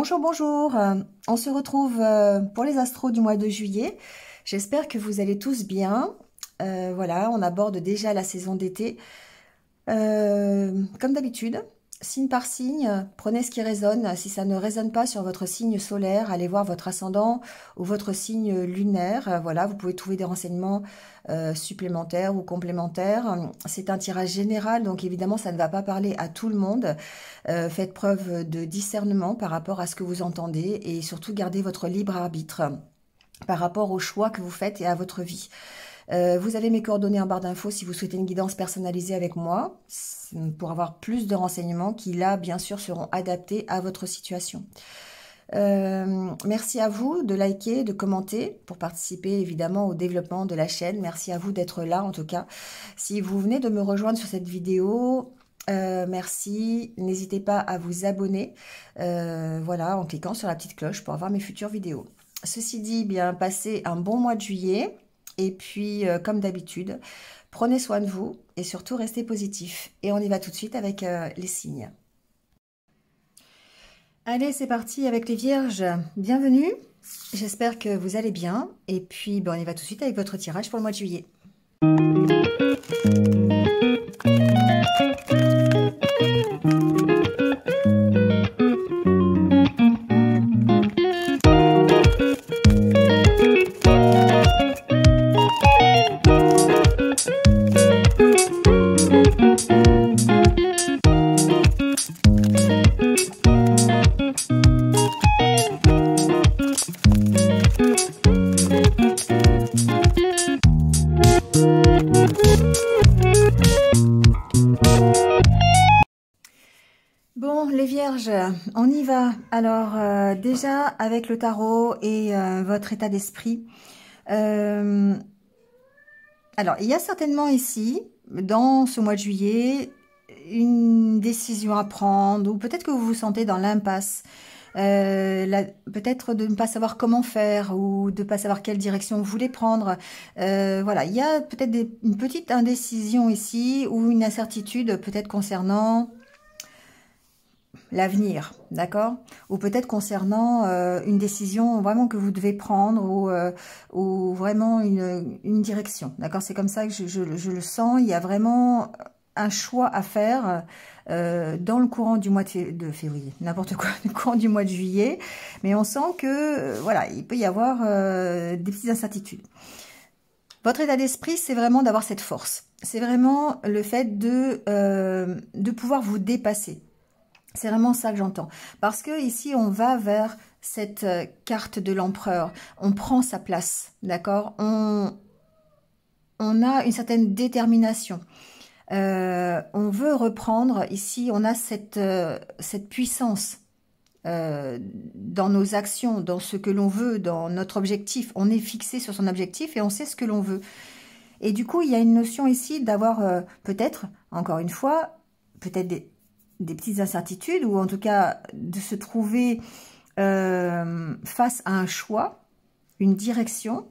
Bonjour, bonjour. On se retrouve pour les astros du mois de juillet. J'espère que vous allez tous bien. Voilà, on aborde déjà la saison d'été. Comme d'habitude, signe par signe, prenez ce qui résonne. Si ça ne résonne pas sur votre signe solaire, allez voir votre ascendant ou votre signe lunaire. Voilà, vous pouvez trouver des renseignements supplémentaires ou complémentaires. C'est un tirage général, donc évidemment, ça ne va pas parler à tout le monde. Faites preuve de discernement par rapport à ce que vous entendez et surtout gardez votre libre arbitre par rapport aux choix que vous faites et à votre vie. Vous avez mes coordonnées en barre d'infos si vous souhaitez une guidance personnalisée avec moi pour avoir plus de renseignements qui là bien sûr seront adaptés à votre situation. Merci à vous de liker, de commenter pour participer évidemment au développement de la chaîne. Merci à vous d'être là en tout cas. Si vous venez de me rejoindre sur cette vidéo, merci. N'hésitez pas à vous abonner voilà, en cliquant sur la petite cloche pour avoir mes futures vidéos. Ceci dit, bien passez un bon mois de juillet. Et puis, comme d'habitude, prenez soin de vous et surtout restez positif. Et on y va tout de suite avec les signes. Allez, c'est parti avec les vierges. Bienvenue. J'espère que vous allez bien. Et puis, on y va tout de suite avec votre tirage pour le mois de juillet. Bon, les vierges, on y va. Alors, déjà, avec le tarot et votre état d'esprit. Alors, il y a certainement ici, dans ce mois de juillet, une décision à prendre, ou peut-être que vous vous sentez dans l'impasse. Peut-être de ne pas savoir comment faire, ou de ne pas savoir quelle direction vous voulez prendre. Voilà, il y a peut-être une petite indécision ici, ou une incertitude peut-être concernant l'avenir, d'accord? Ou peut-être concernant une décision vraiment que vous devez prendre ou vraiment une direction, d'accord? C'est comme ça que je le sens. Il y a vraiment un choix à faire dans le courant du mois de février, n'importe quoi, le courant du mois de juillet. Mais on sent que, voilà, il peut y avoir des petites incertitudes. Votre état d'esprit, c'est vraiment d'avoir cette force. C'est vraiment le fait de pouvoir vous dépasser. C'est vraiment ça que j'entends. Parce que ici, on va vers cette carte de l'empereur. On prend sa place, d'accord? On a une certaine détermination. On veut reprendre, ici, on a cette puissance dans nos actions, dans ce que l'on veut, dans notre objectif. On est fixé sur son objectif et on sait ce que l'on veut. Et du coup, il y a une notion ici d'avoir peut-être, encore une fois, peut-être des petites incertitudes, ou en tout cas de se trouver face à un choix, une direction,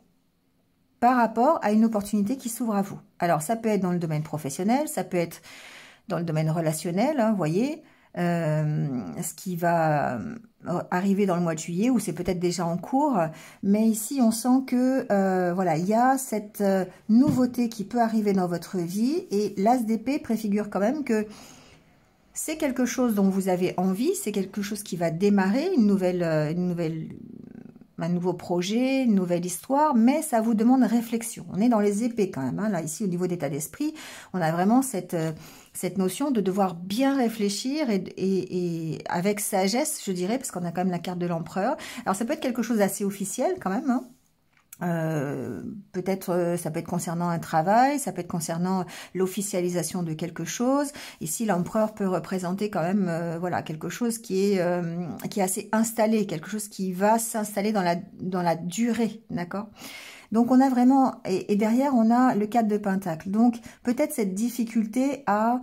par rapport à une opportunité qui s'ouvre à vous. Alors, ça peut être dans le domaine professionnel, ça peut être dans le domaine relationnel, hein, vous voyez, ce qui va arriver dans le mois de juillet, ou c'est peut-être déjà en cours, mais ici, on sent que, voilà, il y a cette nouveauté qui peut arriver dans votre vie, et l'as d'épée préfigure quand même que c'est quelque chose dont vous avez envie, c'est quelque chose qui va démarrer, un nouveau projet, une nouvelle histoire, mais ça vous demande réflexion. On est dans les épées quand même, hein, là, ici, au niveau d'état d'esprit, on a vraiment cette notion de devoir bien réfléchir et avec sagesse, je dirais, parce qu'on a quand même la carte de l'empereur. Alors, ça peut être quelque chose d'assez officiel quand même, hein. Peut-être ça peut être concernant un travail, ça peut être concernant l'officialisation de quelque chose. Ici, l'empereur peut représenter quand même voilà, quelque chose qui est assez installé, quelque chose qui va s'installer dans la durée, d'accord? Donc on a vraiment, et derrière on a le 4 de Pentacle, donc peut-être cette difficulté à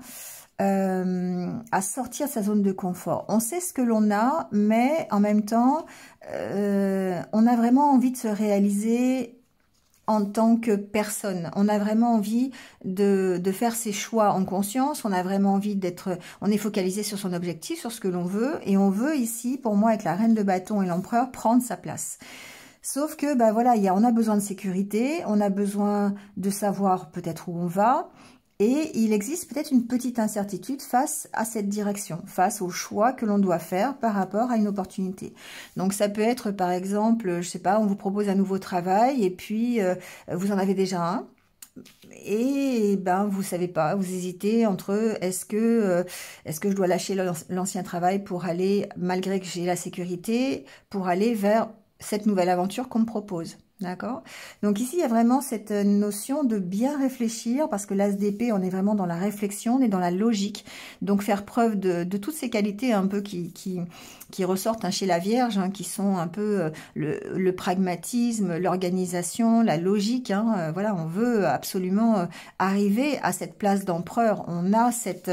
sortir de sa zone de confort. On sait ce que l'on a, mais en même temps, on a vraiment envie de se réaliser en tant que personne. On a vraiment envie de faire ses choix en conscience, on a vraiment envie d'être, on est focalisé sur son objectif, sur ce que l'on veut, et on veut ici, pour moi, avec la reine de bâton et l'empereur, prendre sa place. Sauf que, bah voilà, on a besoin de sécurité, on a besoin de savoir peut-être où on va, et il existe peut-être une petite incertitude face à cette direction, face au choix que l'on doit faire par rapport à une opportunité. Donc ça peut être par exemple, je sais pas, on vous propose un nouveau travail et puis vous en avez déjà un. Et ben vous savez pas, vous hésitez entre est-ce que je dois lâcher l'ancien travail pour aller, malgré que j'ai la sécurité, pour aller vers cette nouvelle aventure qu'on me propose. D'accord? Donc ici, il y a vraiment cette notion de bien réfléchir, parce que l'as d'épée, on est vraiment dans la réflexion, on est dans la logique. Donc faire preuve de toutes ces qualités un peu qui ressortent chez la Vierge, qui sont un peu le pragmatisme, l'organisation, la logique. Voilà, on veut absolument arriver à cette place d'empereur. On a cette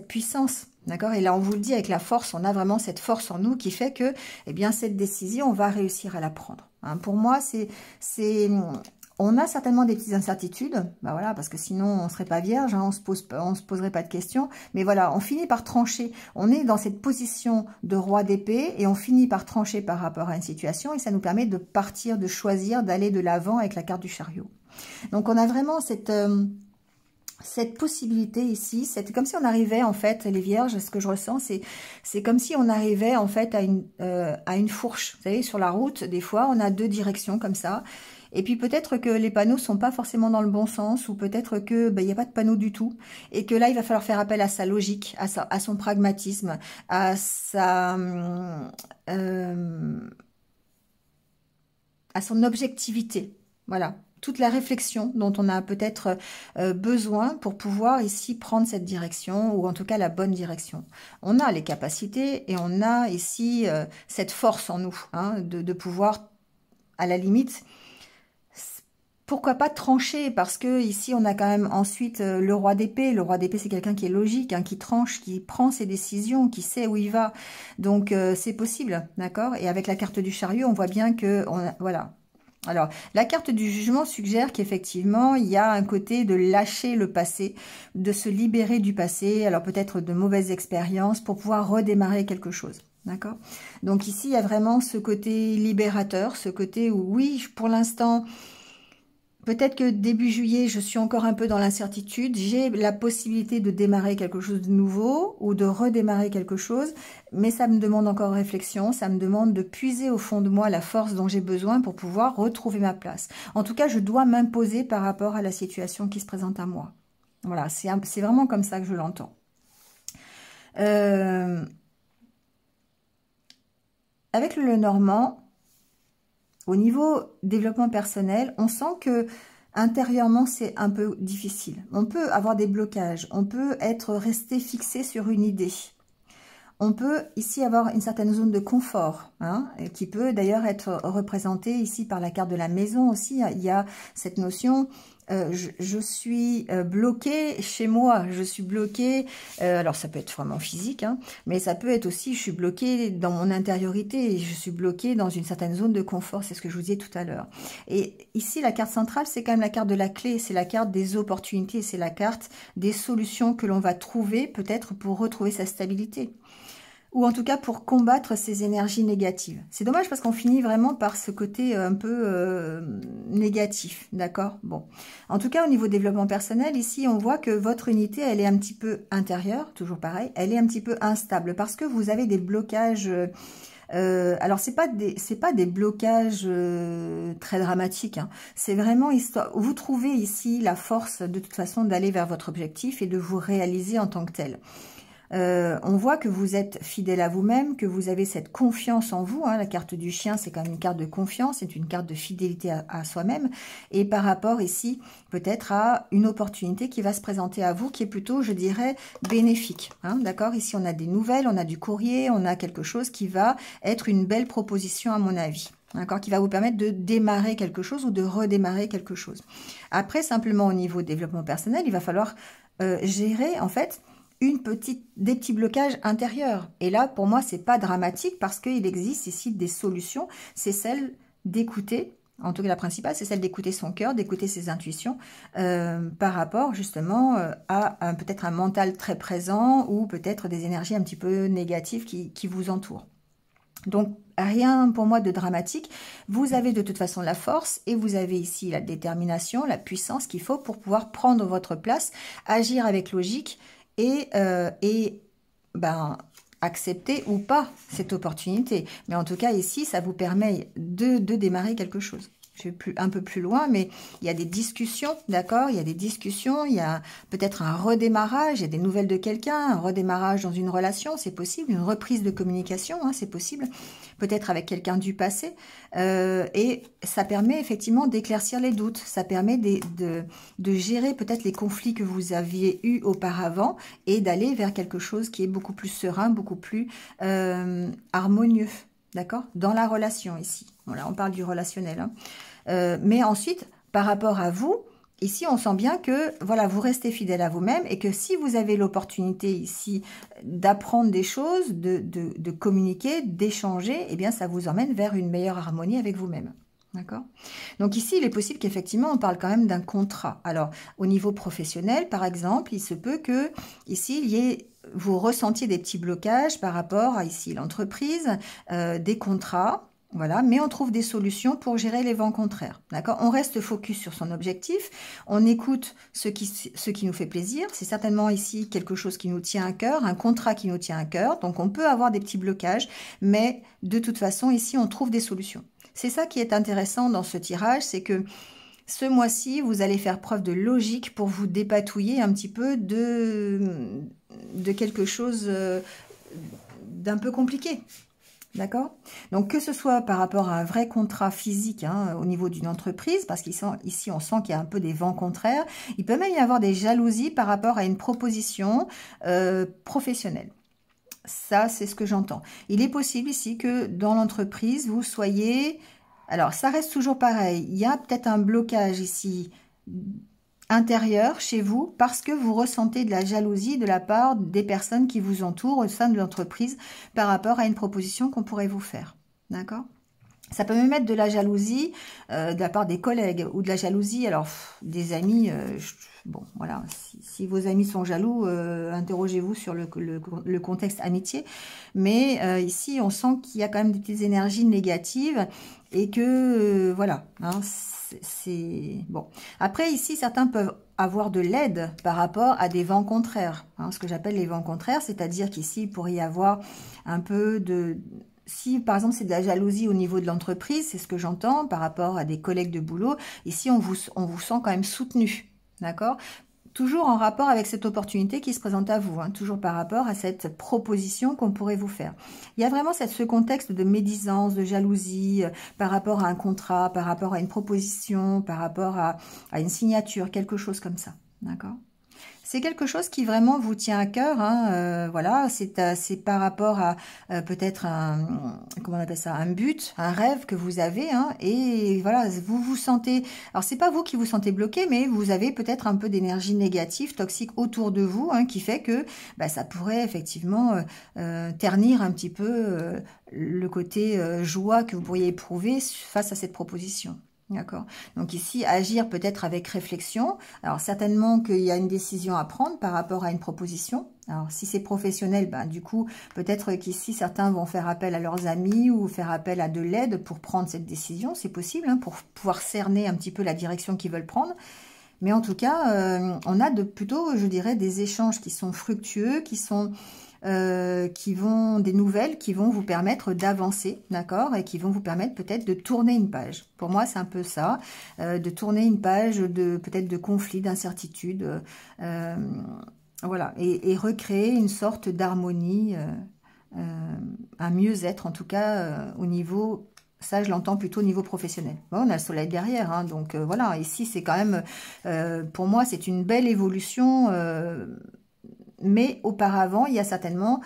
puissance. D'accord? Et là, on vous le dit, avec la force, on a vraiment cette force en nous qui fait que, eh bien, cette décision, on va réussir à la prendre. Pour moi, on a certainement des petites incertitudes, bah voilà, parce que sinon, on serait pas vierge, on se poserait pas de questions. Mais voilà, on finit par trancher. On est dans cette position de roi d'épée et on finit par trancher par rapport à une situation et ça nous permet de partir, de choisir, d'aller de l'avant avec la carte du chariot. Donc, on a vraiment cette possibilité ici, c'est comme si on arrivait en fait, les vierges, ce que je ressens, c'est comme si on arrivait en fait à une fourche. Vous savez, sur la route, des fois, on a deux directions comme ça. Et puis peut-être que les panneaux sont pas forcément dans le bon sens, ou peut-être que il n'y a pas de panneau du tout, et que là, il va falloir faire appel à sa logique, à son pragmatisme, à son objectivité. Voilà. Toute la réflexion dont on a peut-être besoin pour pouvoir ici prendre cette direction, ou en tout cas la bonne direction. On a les capacités et on a ici cette force en nous, de pouvoir, à la limite, pourquoi pas trancher, parce que ici on a quand même ensuite le roi d'épée. Le roi d'épée, c'est quelqu'un qui est logique, qui tranche, qui prend ses décisions, qui sait où il va. Donc c'est possible, d'accord? Et avec la carte du chariot, on voit bien que, voilà. Alors, la carte du jugement suggère qu'effectivement, il y a un côté de lâcher le passé, de se libérer du passé, alors peut-être de mauvaises expériences, pour pouvoir redémarrer quelque chose. D'accord? Donc ici, il y a vraiment ce côté libérateur, ce côté où, oui, pour l'instant, peut-être que début juillet, je suis encore un peu dans l'incertitude. J'ai la possibilité de démarrer quelque chose de nouveau ou de redémarrer quelque chose, mais ça me demande encore réflexion, ça me demande de puiser au fond de moi la force dont j'ai besoin pour pouvoir retrouver ma place. En tout cas, je dois m'imposer par rapport à la situation qui se présente à moi. Voilà, c'est vraiment comme ça que je l'entends. Avec le Lenormand, au niveau développement personnel, on sent que intérieurement, c'est un peu difficile. On peut avoir des blocages, on peut resté fixé sur une idée. On peut ici avoir une certaine zone de confort, qui peut d'ailleurs être représentée ici par la carte de la maison aussi. Il y a cette notion, je suis bloqué chez moi, je suis bloqué, alors ça peut être vraiment physique, mais ça peut être aussi, je suis bloqué dans mon intériorité, je suis bloqué dans une certaine zone de confort, c'est ce que je vous disais tout à l'heure. Et ici, la carte centrale, c'est quand même la carte de la clé, c'est la carte des opportunités, c'est la carte des solutions que l'on va trouver peut-être pour retrouver sa stabilité. Ou en tout cas pour combattre ces énergies négatives. C'est dommage parce qu'on finit vraiment par ce côté un peu négatif, d'accord? Bon, en tout cas au niveau développement personnel, ici on voit que votre unité, elle est un petit peu intérieure, toujours pareil, elle est un petit peu instable parce que vous avez des blocages. Alors c'est pas des blocages très dramatiques, c'est vraiment histoire. Vous trouvez ici la force de toute façon d'aller vers votre objectif et de vous réaliser en tant que tel. On voit que vous êtes fidèle à vous-même, que vous avez cette confiance en vous. La carte du chien, c'est quand même une carte de confiance, c'est une carte de fidélité à soi-même. Et par rapport ici, peut-être à une opportunité qui va se présenter à vous, qui est plutôt, je dirais, bénéfique. D'accord? Ici, on a des nouvelles, on a du courrier, on a quelque chose qui va être une belle proposition à mon avis. D'accord, qui va vous permettre de démarrer quelque chose ou de redémarrer quelque chose. Après, simplement au niveau développement personnel, il va falloir gérer, en fait, des petits blocages intérieurs. Et là, pour moi, c'est pas dramatique parce qu'il existe ici des solutions. C'est celle d'écouter En tout cas, la principale, c'est celle d'écouter son cœur, d'écouter ses intuitions par rapport justement à peut-être un mental très présent ou peut-être des énergies un petit peu négatives qui vous entourent. Donc, rien pour moi de dramatique. Vous avez de toute façon la force et vous avez ici la détermination, la puissance qu'il faut pour pouvoir prendre votre place, agir avec logique et ben, accepter ou pas cette opportunité. Mais en tout cas, ici, ça vous permet de démarrer quelque chose. Je vais un peu plus loin, mais il y a des discussions, d'accord? Il y a des discussions, il y a peut-être un redémarrage, il y a des nouvelles de quelqu'un, un redémarrage dans une relation, c'est possible, une reprise de communication, hein, c'est possible, peut-être avec quelqu'un du passé. Et ça permet effectivement d'éclaircir les doutes, ça permet de gérer peut-être les conflits que vous aviez eus auparavant et d'aller vers quelque chose qui est beaucoup plus serein, beaucoup plus harmonieux, d'accord? Dans la relation ici. Voilà, on parle du relationnel, hein. Mais ensuite, par rapport à vous, ici, on sent bien que voilà, vous restez fidèle à vous-même et que si vous avez l'opportunité ici d'apprendre des choses, de communiquer, d'échanger, eh bien, ça vous emmène vers une meilleure harmonie avec vous-même. D'accord? Donc ici, il est possible qu'effectivement, on parle quand même d'un contrat. Alors, au niveau professionnel, par exemple, il se peut que ici, il y ait vous ressentiez des petits blocages par rapport à ici l'entreprise, des contrats. Voilà, mais on trouve des solutions pour gérer les vents contraires. D'accord? On reste focus sur son objectif, on écoute ce qui nous fait plaisir. C'est certainement ici quelque chose qui nous tient à cœur, un contrat qui nous tient à cœur. Donc on peut avoir des petits blocages, mais de toute façon, ici, on trouve des solutions. C'est ça qui est intéressant dans ce tirage, c'est que ce mois-ci, vous allez faire preuve de logique pour vous dépatouiller un petit peu de quelque chose d'un peu compliqué. D'accord? Donc, que ce soit par rapport à un vrai contrat physique hein, au niveau d'une entreprise, parce qu'ici, on sent qu'il y a un peu des vents contraires, il peut même y avoir des jalousies par rapport à une proposition professionnelle. Ça, c'est ce que j'entends. Il est possible ici que dans l'entreprise, vous soyez... Alors, ça reste toujours pareil. Il y a peut-être un blocage ici intérieur chez vous parce que vous ressentez de la jalousie de la part des personnes qui vous entourent au sein de l'entreprise par rapport à une proposition qu'on pourrait vous faire. D'accord ? Ça peut même être de la jalousie de la part des collègues ou de la jalousie, alors des amis, bon voilà, si vos amis sont jaloux, interrogez-vous sur le contexte amitié, mais ici on sent qu'il y a quand même des petites énergies négatives et que voilà, hein, c'est bon. Après ici certains peuvent avoir de l'aide par rapport à des vents contraires, hein, ce que j'appelle les vents contraires, c'est-à-dire qu'ici il pourrait y avoir un peu de... Si, par exemple, c'est de la jalousie au niveau de l'entreprise, c'est ce que j'entends par rapport à des collègues de boulot, ici, on vous sent quand même soutenu, d'accord? Toujours en rapport avec cette opportunité qui se présente à vous, hein, toujours par rapport à cette proposition qu'on pourrait vous faire. Il y a vraiment ce contexte de médisance, de jalousie, par rapport à un contrat, par rapport à une proposition, par rapport à une signature, quelque chose comme ça, d'accord? C'est quelque chose qui vraiment vous tient à cœur, hein, voilà, c'est par rapport à peut-être comment on appelle ça, un but, un rêve que vous avez, hein, et voilà, vous vous sentez, alors c'est pas vous qui vous sentez bloqué, mais vous avez peut-être un peu d'énergie négative, toxique autour de vous, hein, qui fait que bah, ça pourrait effectivement ternir un petit peu le côté joie que vous pourriez éprouver face à cette proposition. D'accord. Donc ici, agir peut-être avec réflexion. Alors certainement qu'il y a une décision à prendre par rapport à une proposition. Alors si c'est professionnel, ben, du coup, peut-être qu'ici, certains vont faire appel à leurs amis ou faire appel à de l'aide pour prendre cette décision. C'est possible, hein, pour pouvoir cerner un petit peu la direction qu'ils veulent prendre. Mais en tout cas, on a plutôt, je dirais, des échanges qui sont fructueux, des nouvelles qui vont vous permettre d'avancer, d'accord, et qui vont vous permettre peut-être de tourner une page. Pour moi, c'est un peu ça, de tourner une page peut-être de conflit, d'incertitude, voilà, et recréer une sorte d'harmonie, un mieux-être en tout cas au niveau... Ça, je l'entends plutôt au niveau professionnel. Bon, on a le soleil derrière, hein, donc voilà. Ici, c'est quand même, pour moi, c'est une belle évolution. Mais auparavant, il y a certainement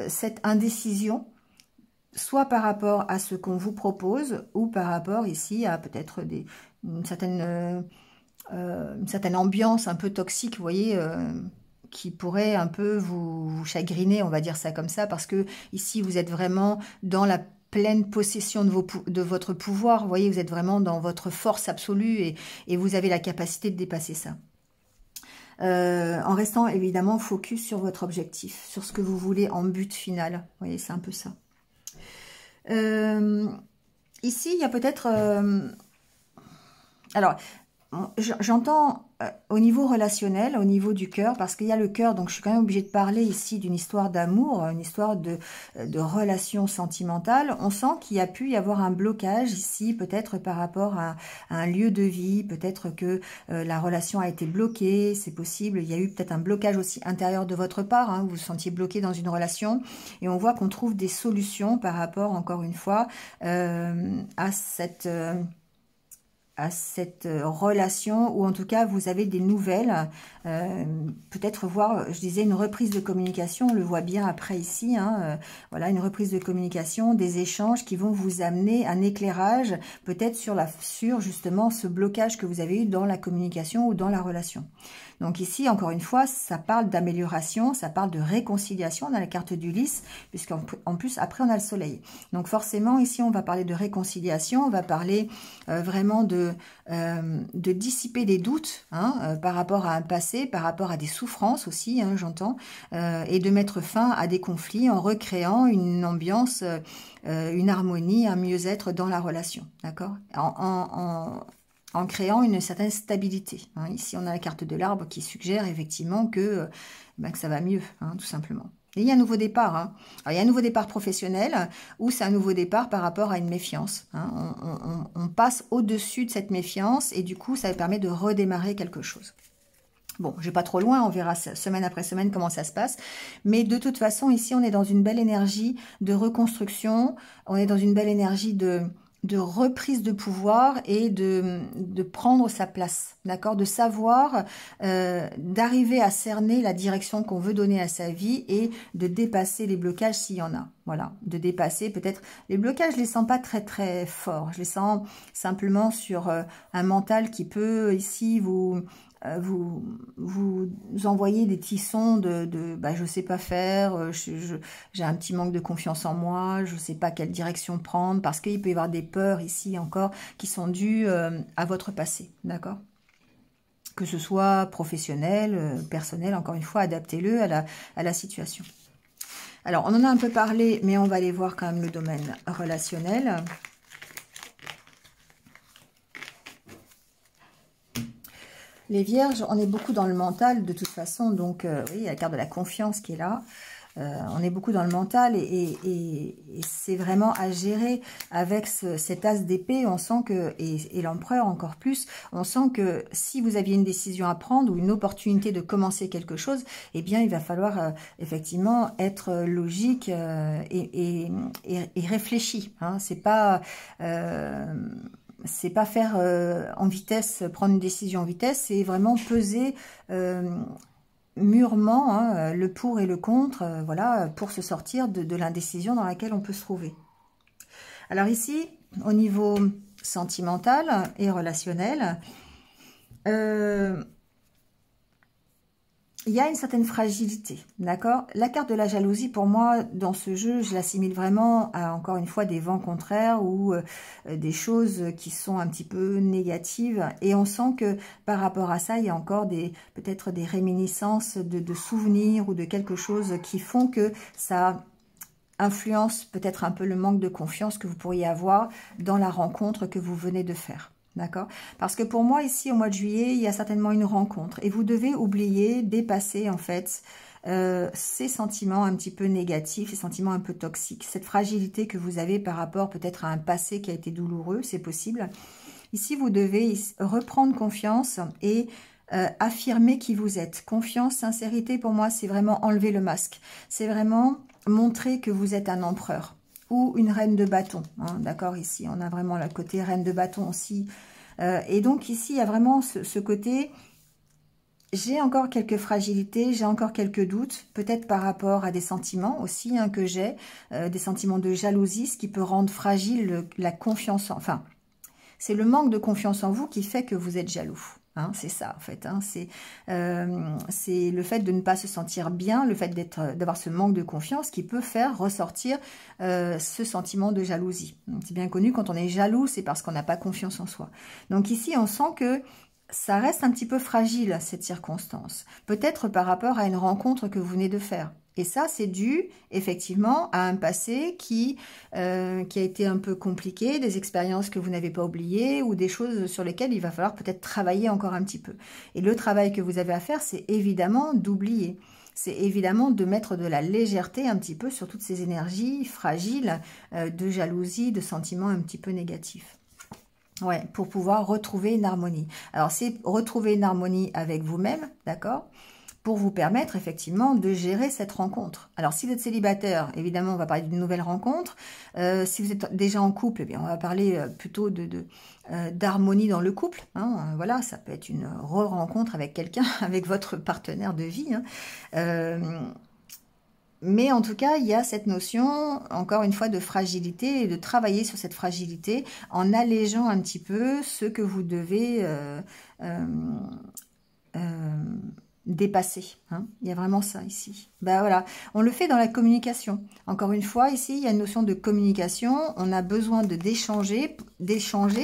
cette indécision, soit par rapport à ce qu'on vous propose, ou par rapport ici à peut-être une certaine ambiance un peu toxique, vous voyez, qui pourrait un peu vous chagriner, on va dire ça comme ça, parce que ici, vous êtes vraiment dans la pleine possession de votre pouvoir. Vous voyez, vous êtes vraiment dans votre force absolue et vous avez la capacité de dépasser ça. En restant évidemment focus sur votre objectif, sur ce que vous voulez en but final. Vous voyez, c'est un peu ça. Ici, il y a peut-être... alors, j'entends au niveau relationnel, au niveau du cœur, parce qu'il y a le cœur, donc je suis quand même obligée de parler ici d'une histoire d'amour, une histoire de relation sentimentale. On sent qu'il y a pu y avoir un blocage ici, peut-être par rapport à un lieu de vie, peut-être que la relation a été bloquée, c'est possible. Il y a eu peut-être un blocage aussi intérieur de votre part, hein, vous vous sentiez bloqué dans une relation, et on voit qu'on trouve des solutions par rapport, encore une fois, à cette relation, ou en tout cas vous avez des nouvelles, peut-être voir, je disais, une reprise de communication, on le voit bien après ici, hein, voilà, une reprise de communication, des échanges qui vont vous amener un éclairage, peut-être sur justement ce blocage que vous avez eu dans la communication ou dans la relation. Donc ici, encore une fois, ça parle d'amélioration, ça parle de réconciliation dans la carte d'Ulysse, puisqu'en plus, après, on a le soleil. Donc forcément, ici, on va parler de réconciliation, on va parler vraiment de dissiper des doutes, hein, par rapport à un passé, par rapport à des souffrances aussi, hein, j'entends, et de mettre fin à des conflits en recréant une ambiance, une harmonie, un mieux-être dans la relation, d'accord, en créant une certaine stabilité. Hein. Ici, on a la carte de l'arbre qui suggère effectivement que ça va mieux, hein, tout simplement. Et il y a un nouveau départ. Hein. Alors, il y a un nouveau départ professionnel ou c'est un nouveau départ par rapport à une méfiance. Hein. On passe au-dessus de cette méfiance et du coup, ça permet de redémarrer quelque chose. Bon, je vais pas trop loin, on verra semaine après semaine comment ça se passe. Mais de toute façon, ici, on est dans une belle énergie de reconstruction. On est dans une belle énergie de reprise de pouvoir et de prendre sa place, d'accord, de savoir, d'arriver à cerner la direction qu'on veut donner à sa vie et de dépasser les blocages s'il y en a, voilà, de dépasser peut-être, les blocages je les sens pas très très forts, je les sens simplement sur un mental qui peut ici vous envoyez des petits sons de je sais pas faire, j'ai un petit manque de confiance en moi, je sais pas quelle direction prendre, parce qu'il peut y avoir des peurs ici encore qui sont dues à votre passé, d'accord, que ce soit professionnel, personnel, encore une fois, adaptez-le à la situation. Alors, on en a un peu parlé, mais on va aller voir quand même le domaine relationnel. Les vierges, on est beaucoup dans le mental de toute façon, donc oui, il y a la carte de la confiance qui est là. On est beaucoup dans le mental et c'est vraiment à gérer avec cet as d'épée. On sent que, et l'empereur encore plus, on sent que si vous aviez une décision à prendre ou une opportunité de commencer quelque chose, eh bien il va falloir effectivement être logique et réfléchi. Hein. C'est pas faire en vitesse, prendre une décision en vitesse, c'est vraiment peser mûrement hein, le pour et le contre, voilà, pour se sortir de l'indécision dans laquelle on peut se trouver. Alors ici, au niveau sentimental et relationnel, il y a une certaine fragilité, d'accord? La carte de la jalousie, pour moi, dans ce jeu, je l'assimile vraiment à, encore une fois, des vents contraires ou des choses qui sont un petit peu négatives. Et on sent que par rapport à ça, il y a encore peut-être des réminiscences de souvenirs ou de quelque chose qui font que ça influence peut-être un peu le manque de confiance que vous pourriez avoir dans la rencontre que vous venez de faire. D'accord? Parce que pour moi, ici, au mois de juillet, il y a certainement une rencontre. Et vous devez oublier, dépasser, en fait, ces sentiments un petit peu négatifs, ces sentiments un peu toxiques. Cette fragilité que vous avez par rapport peut-être à un passé qui a été douloureux, c'est possible. Ici, vous devez reprendre confiance et affirmer qui vous êtes. Confiance, sincérité, pour moi, c'est vraiment enlever le masque. C'est vraiment montrer que vous êtes un empereur. Ou une reine de bâton, hein, d'accord, ici, on a vraiment le côté reine de bâton aussi. Et donc, ici, il y a vraiment ce côté, j'ai encore quelques fragilités, j'ai encore quelques doutes, peut-être par rapport à des sentiments aussi hein, que j'ai, des sentiments de jalousie, ce qui peut rendre fragile la confiance, enfin, c'est le manque de confiance en vous qui fait que vous êtes jaloux, Hein, c'est ça en fait, hein, c'est le fait de ne pas se sentir bien, le fait d'avoir ce manque de confiance qui peut faire ressortir ce sentiment de jalousie. C'est bien connu, quand on est jaloux, c'est parce qu'on n'a pas confiance en soi. Donc ici, on sent que ça reste un petit peu fragile, cette circonstance. Peut-être par rapport à une rencontre que vous venez de faire. Et ça, c'est dû effectivement à un passé qui a été un peu compliqué, des expériences que vous n'avez pas oubliées ou des choses sur lesquelles il va falloir peut-être travailler encore un petit peu. Et le travail que vous avez à faire, c'est évidemment d'oublier. C'est évidemment de mettre de la légèreté un petit peu sur toutes ces énergies fragiles de jalousie, de sentiments un petit peu négatifs. Ouais, pour pouvoir retrouver une harmonie. Alors, c'est retrouver une harmonie avec vous-même, d'accord ? Pour vous permettre effectivement de gérer cette rencontre. Alors, si vous êtes célibataire, évidemment, on va parler d'une nouvelle rencontre. Si vous êtes déjà en couple, eh bien, on va parler plutôt d'harmonie dans le couple. Hein. Voilà, ça peut être une re-rencontre avec quelqu'un, avec votre partenaire de vie. Hein. Mais en tout cas, il y a cette notion, encore une fois, de fragilité et de travailler sur cette fragilité en allégeant un petit peu ce que vous devez dépasser. Hein. Il y a vraiment ça ici. Ben voilà, on le fait dans la communication. Encore une fois, ici, il y a une notion de communication. On a besoin d'échanger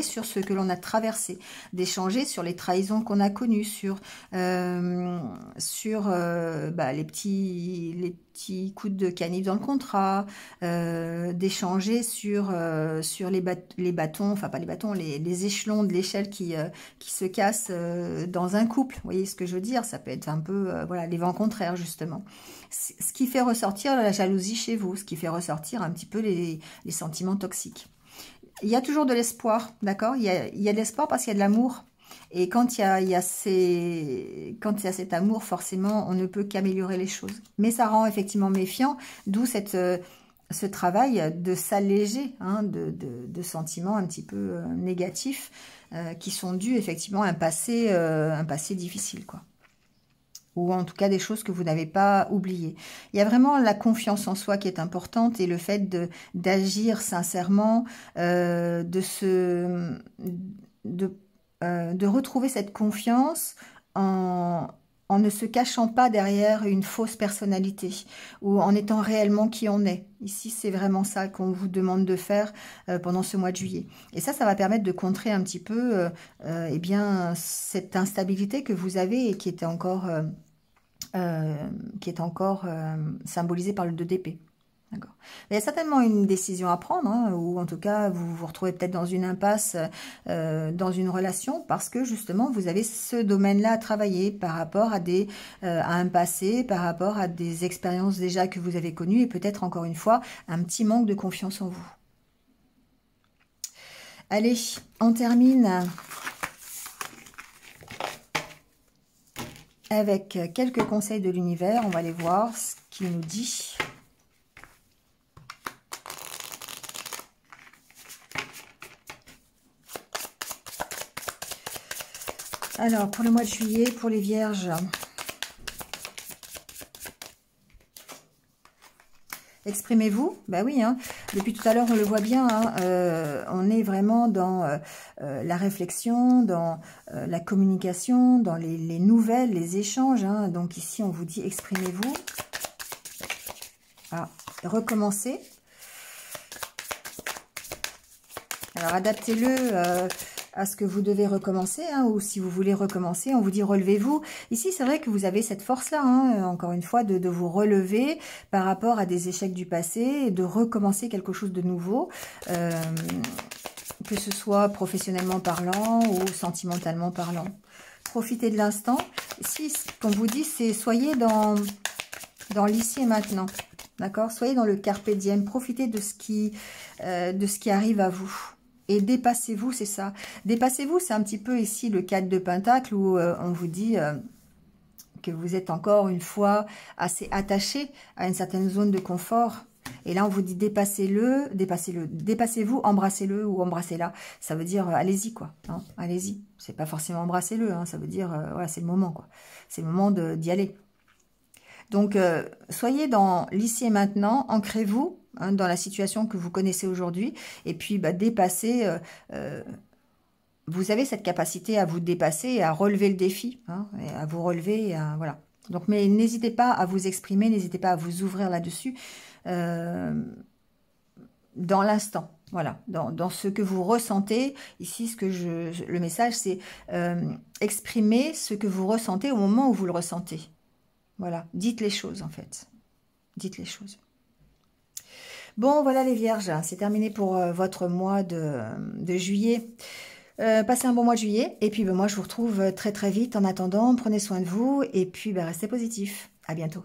sur ce que l'on a traversé, d'échanger sur les trahisons qu'on a connues, sur les petits coups de canif dans le contrat, d'échanger sur les bâtons, enfin pas les bâtons, les échelons de l'échelle qui se cassent dans un couple. Vous voyez ce que je veux dire? Ça peut être un peu voilà, les vents contraires justement. Ce qui fait ressortir la jalousie chez vous, ce qui fait ressortir un petit peu les sentiments toxiques. Il y a toujours de l'espoir, d'accord? Il y a de l'espoir parce qu'il y a de l'amour. Et quand il y a cet amour, forcément, on ne peut qu'améliorer les choses. Mais ça rend effectivement méfiant, d'où ce travail de s'alléger hein, de sentiments un petit peu négatifs qui sont dus effectivement à un passé difficile, quoi. Ou en tout cas des choses que vous n'avez pas oubliées. Il y a vraiment la confiance en soi qui est importante et le fait d'agir sincèrement, de retrouver cette confiance en ne se cachant pas derrière une fausse personnalité ou en étant réellement qui on est. Ici, c'est vraiment ça qu'on vous demande de faire pendant ce mois de juillet. Et ça va permettre de contrer un petit peu eh bien, cette instabilité que vous avez et qui est encore symbolisée par le 2 d'épée. D'accord. Il y a certainement une décision à prendre, hein, ou en tout cas, vous vous retrouvez peut-être dans une impasse dans une relation, parce que justement, vous avez ce domaine-là à travailler par rapport à un passé, par rapport à des expériences déjà que vous avez connues, et peut-être encore une fois, un petit manque de confiance en vous. Allez, on termine avec quelques conseils de l'univers. On va aller voir ce qu'il nous dit. Alors, pour le mois de juillet, pour les vierges, exprimez-vous. Ben oui, hein. Depuis tout à l'heure, on le voit bien. Hein, on est vraiment dans la réflexion, dans la communication, dans les nouvelles, les échanges. Hein. Donc ici, on vous dit exprimez-vous. Ah, recommencez. Alors, adaptez-le à ce que vous devez recommencer, hein, ou si vous voulez recommencer, on vous dit relevez-vous. Ici, c'est vrai que vous avez cette force-là, hein, encore une fois, de vous relever par rapport à des échecs du passé et de recommencer quelque chose de nouveau, que ce soit professionnellement parlant ou sentimentalement parlant. Profitez de l'instant. Ici, ce qu'on vous dit, c'est soyez dans l'ici et maintenant. D'accord? Soyez dans le carpe diem. Profitez de ce qui arrive à vous. Et dépassez-vous, c'est ça. Dépassez-vous, c'est un petit peu ici le 4 de Pentacle où on vous dit que vous êtes encore une fois assez attaché à une certaine zone de confort. Et là, on vous dit dépassez-le, dépassez-vous, embrassez-le ou embrassez-la. Ça veut dire allez-y, quoi. Hein, allez-y. C'est pas forcément embrassez-le, hein, ça veut dire voilà, c'est le moment, quoi. C'est le moment d'y aller. Donc, soyez dans l'ici et maintenant, ancrez-vous dans la situation que vous connaissez aujourd'hui, et puis dépassez vous avez cette capacité à vous dépasser et à relever le défi, hein, et à vous relever, voilà. Donc, mais n'hésitez pas à vous exprimer, n'hésitez pas à vous ouvrir là-dessus, dans l'instant, voilà, dans ce que vous ressentez. Ici, le message, c'est exprimer ce que vous ressentez au moment où vous le ressentez. Voilà, dites les choses, en fait. Dites les choses. Bon, voilà les vierges, c'est terminé pour votre mois de juillet. Passez un bon mois de juillet. Et puis, moi, je vous retrouve très, très vite. En attendant, prenez soin de vous. Et puis, restez positifs. À bientôt.